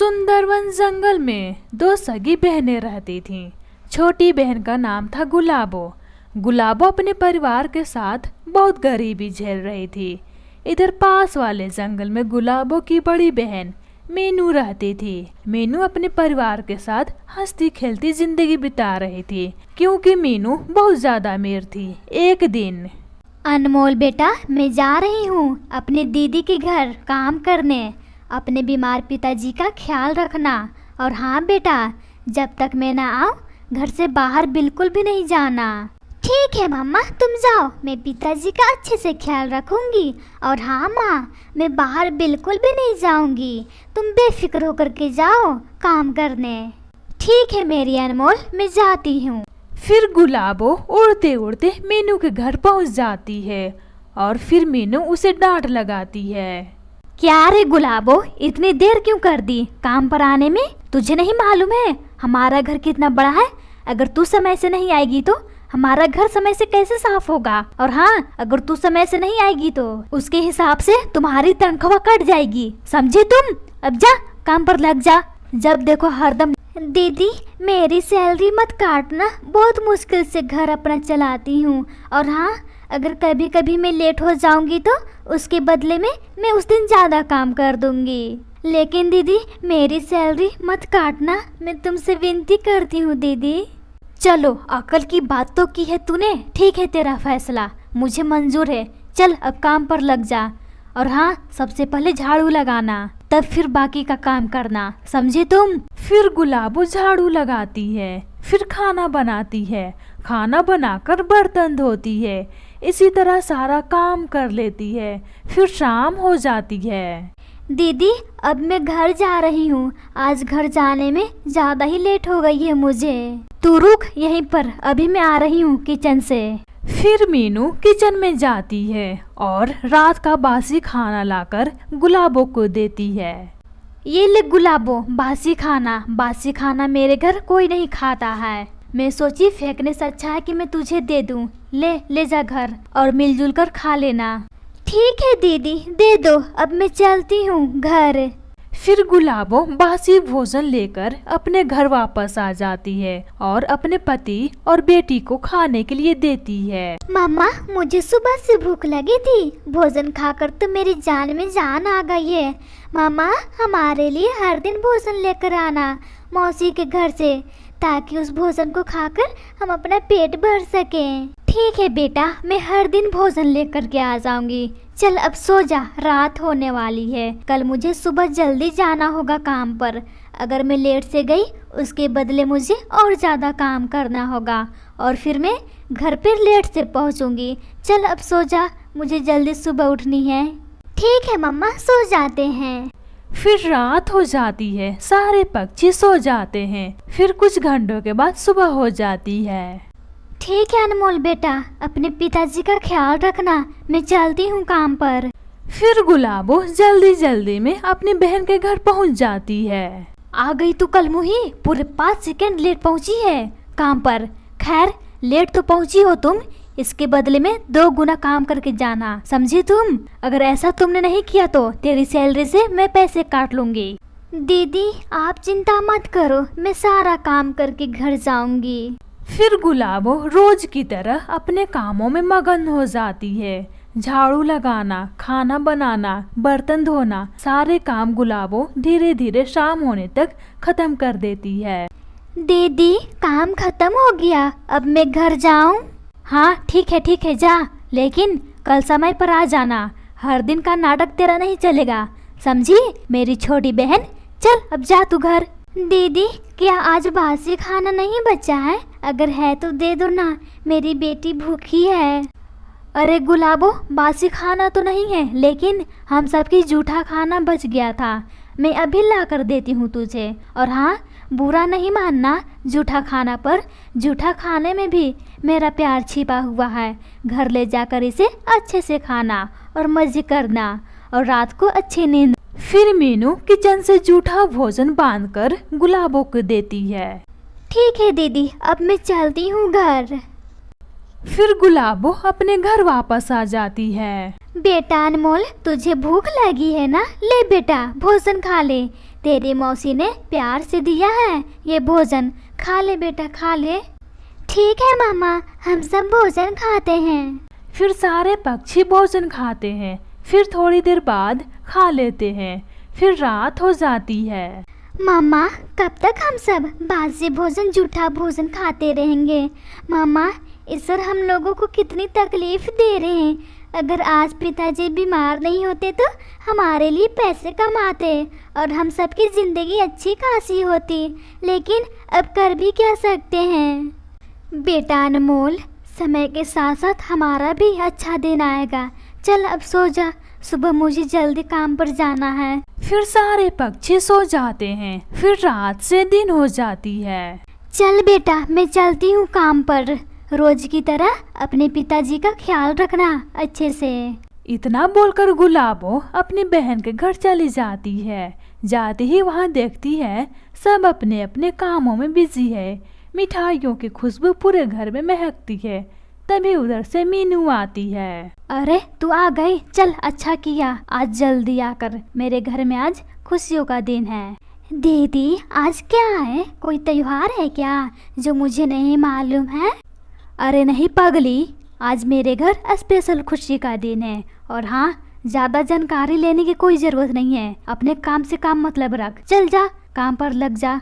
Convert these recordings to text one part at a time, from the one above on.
सुंदरवन जंगल में दो सगी बहनें रहती थीं। छोटी बहन का नाम था गुलाबो। गुलाबो अपने परिवार के साथ बहुत गरीबी झेल रही थी। इधर पास वाले जंगल में गुलाबो की बड़ी बहन मीनू रहती थी। मीनू अपने परिवार के साथ हंसती खेलती जिंदगी बिता रही थी, क्योंकि मीनू बहुत ज्यादा अमीर थी। एक दिन, अनमोल बेटा, मैं जा रही हूँ अपने दीदी के घर काम करने। अपने बीमार पिताजी का ख्याल रखना। और हाँ बेटा, जब तक मैं ना आऊँ घर से बाहर बिल्कुल भी नहीं जाना। ठीक है मम्मा, तुम जाओ, मैं पिताजी का अच्छे से ख्याल रखूंगी। और हाँ माँ, मैं बाहर बिल्कुल भी नहीं जाऊंगी। तुम बेफिक्र होकर के जाओ काम करने। ठीक है मेरी अनमोल, मैं जाती हूँ। फिर गुलाबो उड़ते उड़ते मीनू के घर पहुंच जाती है और फिर मीनू उसे डांट लगाती है। क्या रे गुलाबो, इतनी देर क्यों कर दी काम पर आने में? तुझे नहीं मालूम है हमारा घर कितना बड़ा है? अगर तू समय से नहीं आएगी तो हमारा घर समय से कैसे साफ होगा? और हाँ, अगर तू समय से नहीं आएगी तो उसके हिसाब से तुम्हारी तनख्वाह कट जाएगी, समझे तुम? अब जा, काम पर लग जा। जब देखो हरदम। दीदी, मेरी सैलरी मत काटना, बहुत मुश्किल से घर अपना चलाती हूँ। और हाँ, अगर कभी कभी मैं लेट हो जाऊंगी तो उसके बदले में मैं उस दिन ज़्यादा काम कर दूंगी। लेकिन दीदी, मेरी सैलरी मत काटना, मैं तुमसे विनती करती हूँ दीदी। चलो, अकल की बात तो की है तूने। ठीक है, तेरा फैसला मुझे मंजूर है। चल अब काम पर लग जा। और हाँ, सबसे पहले झाड़ू लगाना, तब फिर बाकी का काम करना, समझे तुम? फिर गुलाबो झाड़ू लगाती है, फिर खाना बनाती है, खाना बनाकर बर्तन धोती है। इसी तरह सारा काम कर लेती है। फिर शाम हो जाती है। दीदी, अब मैं घर जा रही हूँ। आज घर जाने में ज़्यादा ही लेट हो गई है मुझे। तू रुक यहीं पर, अभी मैं आ रही हूँ किचन से। फिर मीनू किचन में जाती है और रात का बासी खाना लाकर गुलाबो को देती है। ये ले गुलाबो, बासी खाना। बासी खाना मेरे घर कोई नहीं खाता है। मैं सोची फेंकने से अच्छा है कि मैं तुझे दे दूं। ले जा घर और मिलजुल कर खा लेना। ठीक है दीदी, दे दो, अब मैं चलती हूँ घर। फिर गुलाबो बासी भोजन लेकर अपने घर वापस आ जाती है और अपने पति और बेटी को खाने के लिए देती है। मम्मा, मुझे सुबह से भूख लगी थी, भोजन खाकर तो मेरी जान में जान आ गई है। मम्मा, हमारे लिए हर दिन भोजन लेकर आना मौसी के घर से, ताकि उस भोजन को खाकर हम अपना पेट भर सकें। ठीक है बेटा, मैं हर दिन भोजन लेकर के आ जाऊंगी। चल अब सो जा, रात होने वाली है। कल मुझे सुबह जल्दी जाना होगा काम पर। अगर मैं लेट से गई, उसके बदले मुझे और ज़्यादा काम करना होगा और फिर मैं घर पर लेट से पहुंचूंगी। चल अब सो जा, मुझे जल्दी सुबह उठनी है। ठीक है मम्मा, सो जाते हैं। फिर रात हो जाती है, सारे पक्षी सो जाते हैं। फिर कुछ घंटों के बाद सुबह हो जाती है। ठीक है अनमोल बेटा, अपने पिताजी का ख्याल रखना, मैं चलती हूँ काम पर। फिर गुलाबो जल्दी जल्दी में अपनी बहन के घर पहुँच जाती है। आ गई तू कलमुही, पूरे 5 सेकंड लेट पहुँची है काम पर। खैर, लेट तो पहुँची हो तुम, इसके बदले में 2 गुना काम करके जाना, समझी तुम? अगर ऐसा तुमने नहीं किया तो तेरी सैलरी से मैं पैसे काट लूंगी। दीदी, आप चिंता मत करो, मैं सारा काम करके घर जाऊंगी। फिर गुलाबो रोज की तरह अपने कामों में मगन हो जाती है। झाड़ू लगाना, खाना बनाना, बर्तन धोना, सारे काम गुलाबो धीरे धीरे शाम होने तक खत्म कर देती है। दीदी, काम खत्म हो गया, अब मैं घर जाऊं? हाँ ठीक है जा, लेकिन कल समय पर आ जाना। हर दिन का नाटक तेरा नहीं चलेगा, समझी मेरी छोटी बहन? चल अब जा तू घर। दीदी, क्या आज बासी खाना नहीं बचा है? अगर है तो दे दो ना, मेरी बेटी भूखी है। अरे गुलाबो, बासी खाना तो नहीं है, लेकिन हम सबकी जूठा खाना बच गया था, मैं अभी ला कर देती हूँ तुझे। और हाँ, बुरा नहीं मानना जूठा खाना पर, जूठा खाने में भी मेरा प्यार छिपा हुआ है। घर ले जाकर इसे अच्छे से खाना और मजे करना और रात को अच्छी नींद। फिर मीनू किचन से जूठा भोजन बांधकर गुलाबो को देती है। ठीक है दीदी, अब मैं चलती हूँ घर। फिर गुलाबो अपने घर वापस आ जाती है। बेटा अनमोल, तुझे भूख लगी है ना? ले बेटा, भोजन खा ले। तेरी मौसी ने प्यार से दिया है ये भोजन, खा ले बेटा खा ले। ठीक है मामा, हम सब भोजन खाते हैं। फिर सारे पक्षी भोजन खाते हैं। फिर थोड़ी देर बाद खा लेते हैं। फिर रात हो जाती है। मामा कब तक हम सब बासी भोजन जूठा भोजन खाते रहेंगे? मामा ईश्वर हम लोगों को कितनी तकलीफ दे रहे हैं। अगर आज पिताजी बीमार नहीं होते तो हमारे लिए पैसे कमाते और हम सबकी ज़िंदगी अच्छी खासी होती, लेकिन अब कर भी क्या सकते हैं। बेटा अनमोल, समय के साथ साथ हमारा भी अच्छा दिन आएगा। चल अब सो जा, सुबह मुझे जल्दी काम पर जाना है। फिर सारे पक्षी सो जाते हैं। फिर रात से दिन हो जाती है। चल बेटा मैं चलती हूँ काम पर। रोज की तरह अपने पिताजी का ख्याल रखना अच्छे से। इतना बोलकर गुलाबो अपनी बहन के घर चली जाती है। जाते ही वहाँ देखती है सब अपने अपने कामों में बिजी है। मिठाइयों की खुशबू पूरे घर में महकती है। तभी उधर से मीनू आती है। अरे तू आ गई, चल अच्छा किया आज जल्दी आकर। मेरे घर में आज खुशियों का दिन है। दीदी आज क्या है, कोई त्योहार है क्या जो मुझे नहीं मालूम है? अरे नहीं पगली, आज मेरे घर स्पेशल खुशी का दिन है। और हाँ, ज़्यादा जानकारी लेने की कोई ज़रूरत नहीं है। अपने काम से काम मतलब रख। चल जा काम पर लग जा।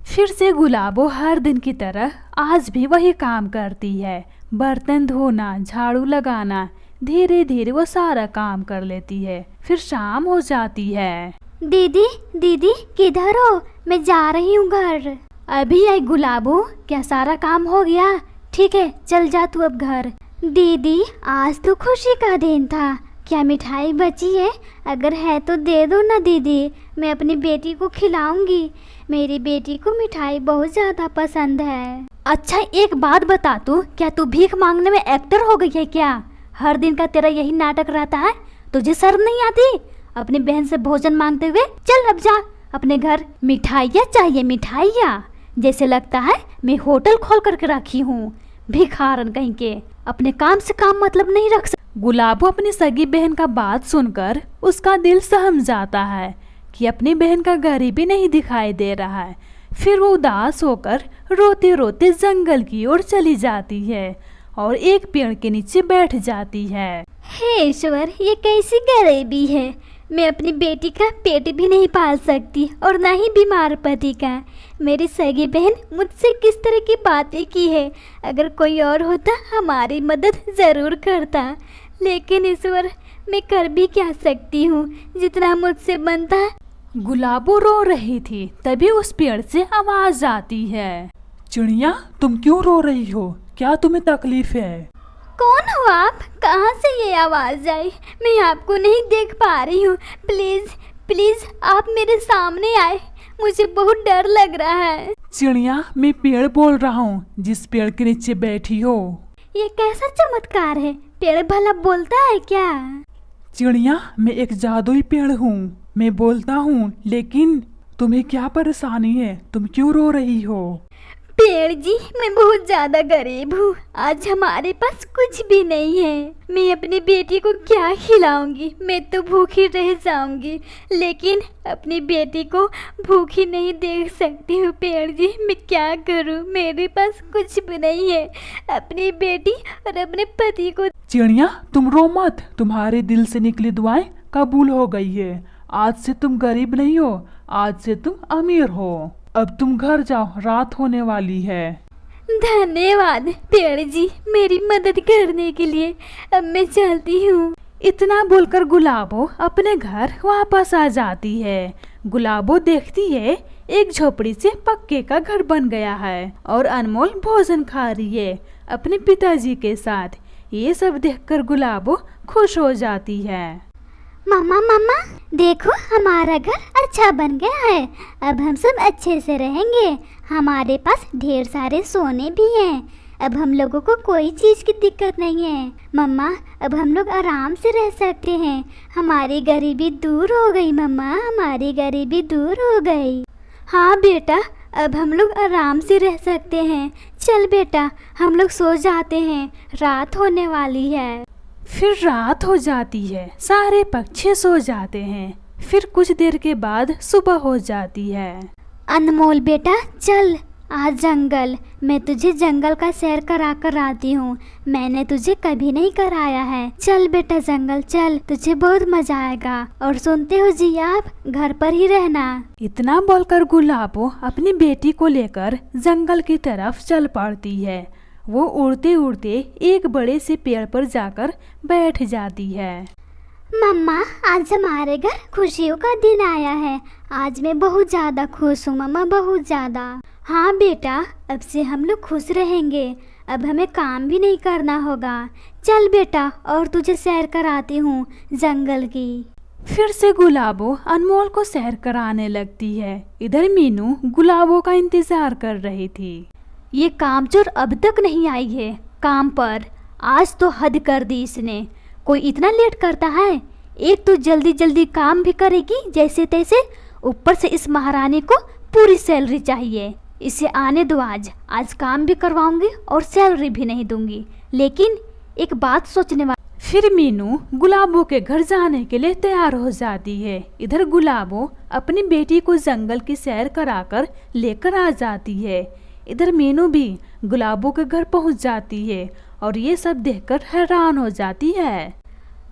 फिर से गुलाबो हर दिन की तरह आज भी वही काम करती है। बर्तन धोना, झाड़ू लगाना, धीरे धीरे वो सारा काम कर लेती है। फिर शाम हो जाती है। दीदी दीदी किधर हो? मैं जा रही हूँ घर। अभी आई गुलाबो, क्या सारा काम हो गया? ठीक है चल जा तू अब घर। दीदी आज तो खुशी का दिन था, क्या मिठाई बची है? अगर है तो दे दो ना दीदी, मैं अपनी बेटी को खिलाऊंगी। मेरी बेटी को मिठाई बहुत ज़्यादा पसंद है। अच्छा एक बात बता तू, क्या तू भीख मांगने में एक्टर हो गई है क्या? हर दिन का तेरा यही नाटक रहता है, तुझे शर्म नहीं आती अपनी बहन से भोजन मांगते हुए? चल अब जा अपने घर। मिठाइयाँ चाहिए मिठाइयाँ, जैसे लगता है मैं होटल खोल करके रखी हूँ। भिखारन कहीं के, अपने काम से काम मतलब नहीं रख सकते। गुलाबो अपनी सगी बहन का बात सुनकर उसका दिल सहम जाता है कि अपनी बहन का गरीबी नहीं दिखाई दे रहा है। फिर वो उदास होकर रोते रोते जंगल की ओर चली जाती है और एक पेड़ के नीचे बैठ जाती है। हे ईश्वर, ये कैसी गरीबी है। मैं अपनी बेटी का पेट भी नहीं पाल सकती और ना ही बीमार पति का। मेरी सगी बहन मुझसे किस तरह की बातें की है। अगर कोई और होता हमारी मदद ज़रूर करता, लेकिन ईश्वर मैं कर भी क्या सकती हूँ, जितना मुझसे बनता है। गुलाबो रो रही थी, तभी उस पेड़ से आवाज आती है। चिड़िया तुम क्यों रो रही हो, क्या तुम्हें तकलीफ है? कौन हो आप? कहाँ से ये आवाज़ आई? मैं आपको नहीं देख पा रही हूँ। प्लीज़ प्लीज़ आप मेरे सामने आए, मुझे बहुत डर लग रहा है। चिड़िया मैं पेड़ बोल रहा हूँ, जिस पेड़ के नीचे बैठी हो। ये कैसा चमत्कार है, पेड़ भला बोलता है क्या? चिड़िया मैं एक जादुई पेड़ हूँ, मैं बोलता हूँ। लेकिन तुम्हें क्या परेशानी है, तुम क्यों रो रही हो? पेड़ जी मैं बहुत ज़्यादा गरीब हूँ, आज हमारे पास कुछ भी नहीं है। मैं अपनी बेटी को क्या खिलाऊंगी, मैं तो भूखी रह जाऊंगी। लेकिन अपनी बेटी को भूखी नहीं देख सकती हूँ पेड़ जी, मैं क्या करूँ, मेरे पास कुछ भी नहीं है। अपनी बेटी और अपने पति को। चिड़िया तुम रो मत, तुम्हारे दिल से निकली दुआएं कबूल हो गई है। आज से तुम गरीब नहीं हो, आज से तुम अमीर हो। अब तुम घर जाओ, रात होने वाली है। धन्यवाद पेड़ जी मेरी मदद करने के लिए, अब मैं चलती हूँ। इतना बोलकर गुलाबो अपने घर वापस आ जाती है। गुलाबो देखती है एक झोपड़ी से पक्के का घर बन गया है और अनमोल भोजन खा रही है अपने पिताजी के साथ। ये सब देखकर गुलाबो खुश हो जाती है। मामा मामा देखो हमारा घर अच्छा बन गया है, अब हम सब अच्छे से रहेंगे। हमारे पास ढेर सारे सोने भी हैं, अब हम लोगों को कोई चीज़ की दिक्कत नहीं है। मम्मा अब हम लोग आराम से रह सकते हैं, हमारी गरीबी दूर हो गई। मम्मा हमारी गरीबी दूर हो गई। हाँ बेटा अब हम लोग आराम से रह सकते हैं। चल बेटा हम लोग सो जाते हैं, रात होने वाली है। फिर रात हो जाती है, सारे पक्षी सो जाते हैं। फिर कुछ देर के बाद सुबह हो जाती है। अनमोल बेटा चल आज जंगल, मैं तुझे जंगल का सैर करा कर आती हूँ। मैंने तुझे कभी नहीं कराया है। चल बेटा जंगल चल, तुझे बहुत मजा आएगा। और सुनते हो जी आप, घर पर ही रहना। इतना बोलकर गुलाबो अपनी बेटी को लेकर जंगल की तरफ चल पड़ती है। वो उड़ते उड़ते एक बड़े से पेड़ पर जाकर बैठ जाती है। मम्मा आज हमारे घर खुशियों का दिन आया है। आज मैं बहुत ज़्यादा खुश हूँ मम्मा, बहुत ज़्यादा। हाँ बेटा, अब से हम लोग खुश रहेंगे। अब हमें काम भी नहीं करना होगा। चल बेटा और तुझे सैर कराती हूँ जंगल की। फिर से गुलाबो अनमोल को सैर कराने लगती है। इधर मीनू गुलाबो का इंतजार कर रही थी। ये कामचोर अब तक नहीं आई है काम पर। आज तो हद कर दी इसने। कोई इतना लेट करता है? एक तो जल्दी जल्दी काम भी करेगी जैसे तैसे, ऊपर से इस महारानी को पूरी सैलरी चाहिए। इसे आने दो, आज काम भी करवाऊंगी और सैलरी भी नहीं दूंगी। लेकिन एक बात सोचने वाली। फिर मीनू गुलाबो के घर जाने के लिए तैयार हो जाती है। इधर गुलाबो अपनी बेटी को जंगल की सैर कराकर लेकर आ जाती है। इधर मीनू भी गुलाबो के घर पहुंच जाती है और ये सब देखकर हैरान हो जाती है।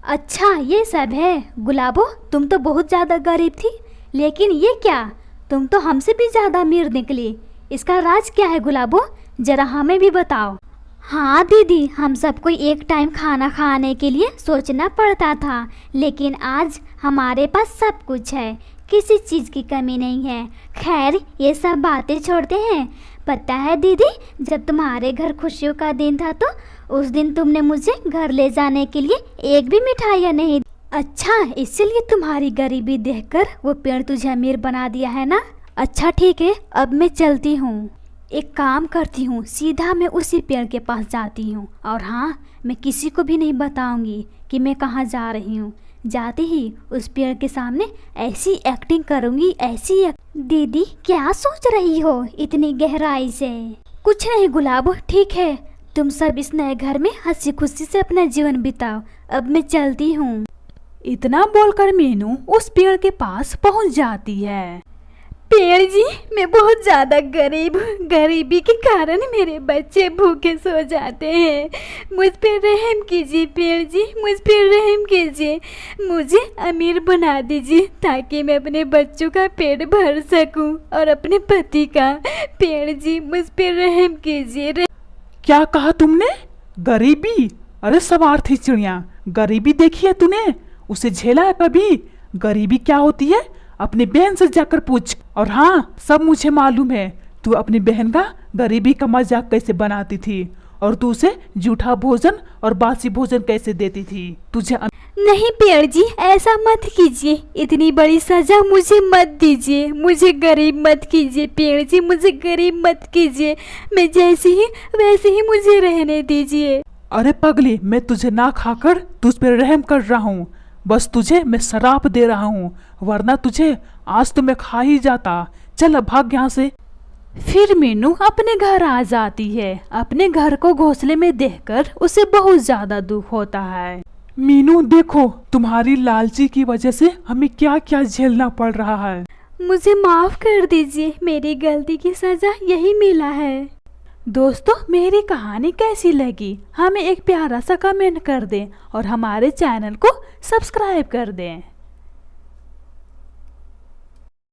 अच्छा ये सब है? गुलाबो तुम तो बहुत ज़्यादा गरीब थी, लेकिन ये क्या, तुम तो हमसे भी ज़्यादा अमीर निकली। इसका राज क्या है गुलाबो, जरा हमें भी बताओ। हाँ दीदी, हम सबको एक टाइम खाना खाने के लिए सोचना पड़ता था, लेकिन आज हमारे पास सब कुछ है, किसी चीज़ की कमी नहीं है। खैर ये सब बातें छोड़ते हैं। पता है दीदी, जब तुम्हारे घर खुशियों का दिन था तो उस दिन तुमने मुझे घर ले जाने के लिए एक भी मिठाइयाँ नहीं दी। अच्छा, इसीलिए तुम्हारी गरीबी देखकर वो पेड़ तुझे अमीर बना दिया है ना। अच्छा ठीक है, अब मैं चलती हूँ। एक काम करती हूँ, सीधा मैं उसी पेड़ के पास जाती हूँ। और हाँ, मैं किसी को भी नहीं बताऊँगी कि मैं कहाँ जा रही हूँ। जाते ही उस पेड़ के सामने ऐसी एक्टिंग करूँगी, ऐसी दीदी क्या सोच रही हो इतनी गहराई से? कुछ नहीं गुलाबो, ठीक है, तुम सब इस नए घर में हंसी खुशी से अपना जीवन बिताओ। अब मैं चलती हूँ। इतना बोलकर मीनू उस पेड़ के पास पहुंच जाती है। पेड़ जी, मैं बहुत ज़्यादा गरीब हूँ। गरीबी के कारण मेरे बच्चे भूखे सो जाते हैं। मुझ पर रहम कीजिए पेड़ जी, मुझ पर रहम कीजिए। मुझे अमीर बना दीजिए ताकि मैं अपने बच्चों का पेट भर सकूं और अपने पति का। पेड़ जी मुझ पर रहम कीजिए। क्या कहा तुमने? गरीबी? अरे सवार थी चिड़िया, गरीबी देखी है तूने? उसे झेला है कभी? गरीबी क्या होती है अपनी बहन से जाकर पूछ। और हाँ, सब मुझे मालूम है, तू अपनी बहन का गरीबी का मजाक कैसे बनाती थी और तू उसे जूठा भोजन और बासी भोजन कैसे देती थी। तुझे नहीं पेड़ जी, ऐसा मत कीजिए। इतनी बड़ी सजा मुझे मत दीजिए। मुझे गरीब मत कीजिए पेड़ जी, मुझे गरीब मत कीजिए। मैं जैसी ही वैसे ही मुझे रहने दीजिए। अरे पगली, मैं तुझे ना खाकर तुझ पर रहम कर रहा हूँ। बस तुझे मैं शराप दे रहा हूँ, वरना तुझे आज तो मैं खा ही जाता। चल अब भाग यहाँ से। फिर मीनू अपने घर आ जाती है। अपने घर को घोंसले में देखकर उसे बहुत ज्यादा दुख होता है। मीनू देखो, तुम्हारी लालची की वजह से हमें क्या क्या झेलना पड़ रहा है। मुझे माफ कर दीजिए, मेरी गलती की सजा यही मिला है। दोस्तों, मेरी कहानी कैसी लगी हमें एक प्यारा सा कमेंट कर दें और हमारे चैनल को सब्सक्राइब कर दें।